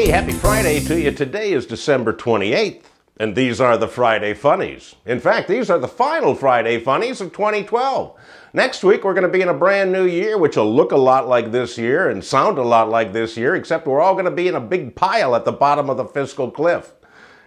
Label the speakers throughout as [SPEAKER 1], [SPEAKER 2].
[SPEAKER 1] Hey, happy Friday to you. Today is December 28th, and these are the Friday Funnies. In fact, these are the final Friday Funnies of 2012. Next week, we're going to be in a brand new year, which will look a lot like this year and sound a lot like this year, except we're all going to be in a big pile at the bottom of the fiscal cliff.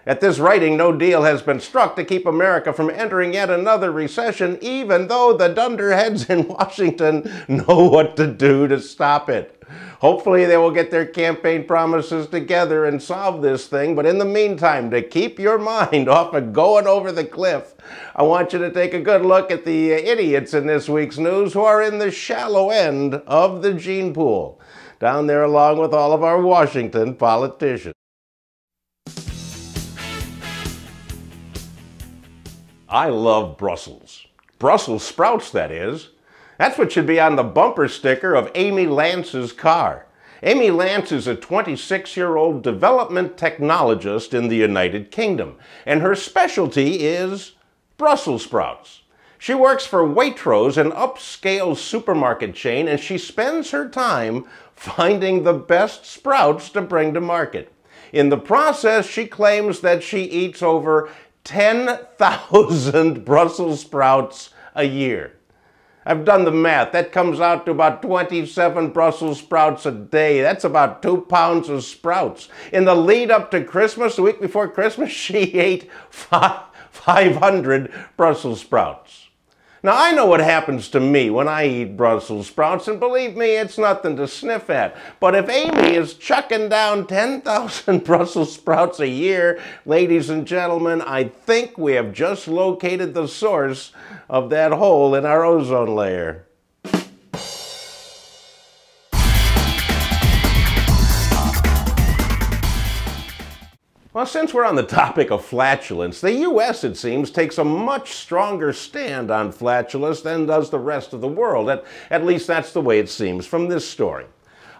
[SPEAKER 1] At this writing, no deal has been struck to keep America from entering yet another recession, even though the dunderheads in Washington know what to do to stop it. Hopefully they will get their campaign promises together and solve this thing, but in the meantime, to keep your mind off of going over the cliff, I want you to take a good look at the idiots in this week's news who are in the shallow end of the gene pool, down there along with all of our Washington politicians. I love Brussels. Brussels sprouts, that is. That's what should be on the bumper sticker of Amy Lance's car. Amy Lance is a 26-year-old development technologist in the United Kingdom, and her specialty is Brussels sprouts. She works for Waitrose, an upscale supermarket chain, and she spends her time finding the best sprouts to bring to market. In the process, she claims that she eats over 10,000 Brussels sprouts a year. I've done the math. That comes out to about 27 Brussels sprouts a day. That's about 2 pounds of sprouts. In the lead up to Christmas, the week before Christmas, she ate 500 Brussels sprouts. Now, I know what happens to me when I eat Brussels sprouts, and believe me, it's nothing to sniff at. But if Amy is chucking down 10,000 Brussels sprouts a year, ladies and gentlemen, I think we have just located the source of that hole in our ozone layer. Well, since we're on the topic of flatulence, the U.S., it seems, takes a much stronger stand on flatulence than does the rest of the world. At least that's the way it seems from this story.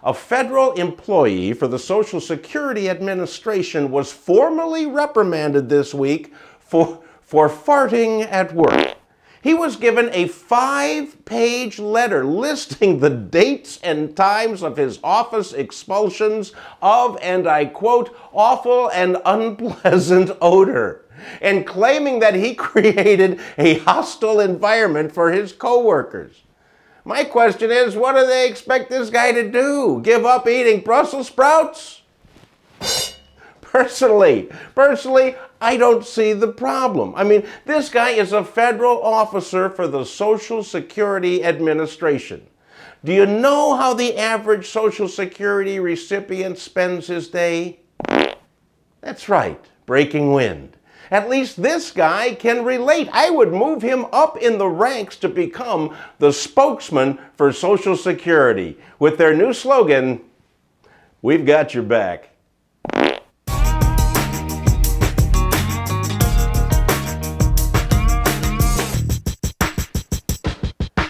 [SPEAKER 1] A federal employee for the Social Security Administration was formally reprimanded this week for farting at work. He was given a 5-page letter listing the dates and times of his office expulsions of, and I quote, awful and unpleasant odor, and claiming that he created a hostile environment for his coworkers. My question is, what do they expect this guy to do? Give up eating Brussels sprouts? Personally, I don't see the problem. I mean, this guy is a federal officer for the Social Security Administration. Do you know how the average Social Security recipient spends his day? That's right, breaking wind. At least this guy can relate. I would move him up in the ranks to become the spokesman for Social Security with their new slogan, "We've got your back."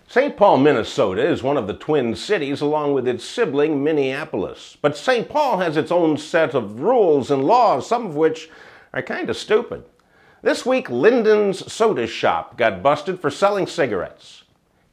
[SPEAKER 1] St. Paul, Minnesota is one of the Twin Cities along with its sibling Minneapolis. But St. Paul has its own set of rules and laws, some of which are kind of stupid. This week, Linden's Soda Shop got busted for selling cigarettes.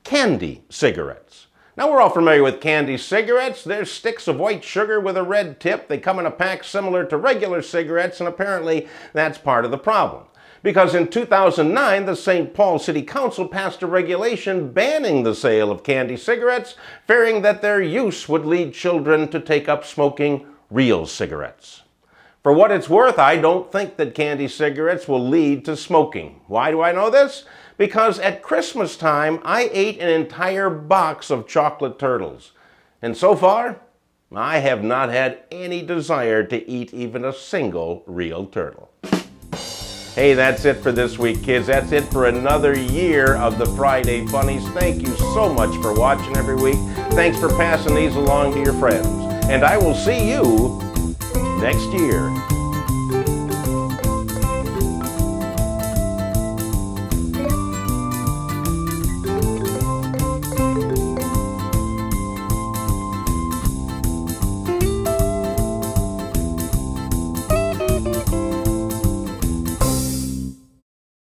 [SPEAKER 1] Candy cigarettes. Now, we're all familiar with candy cigarettes. They're sticks of white sugar with a red tip. They come in a pack similar to regular cigarettes, and apparently that's part of the problem. Because in 2009, the St. Paul City Council passed a regulation banning the sale of candy cigarettes, fearing that their use would lead children to take up smoking real cigarettes. For what it's worth, I don't think that candy cigarettes will lead to smoking. Why do I know this? Because at Christmas time, I ate an entire box of chocolate turtles. And so far, I have not had any desire to eat even a single real turtle. Hey, that's it for this week, kids. That's it for another year of the Friday Funnies. Thank you so much for watching every week. Thanks for passing these along to your friends. And I will see you next year.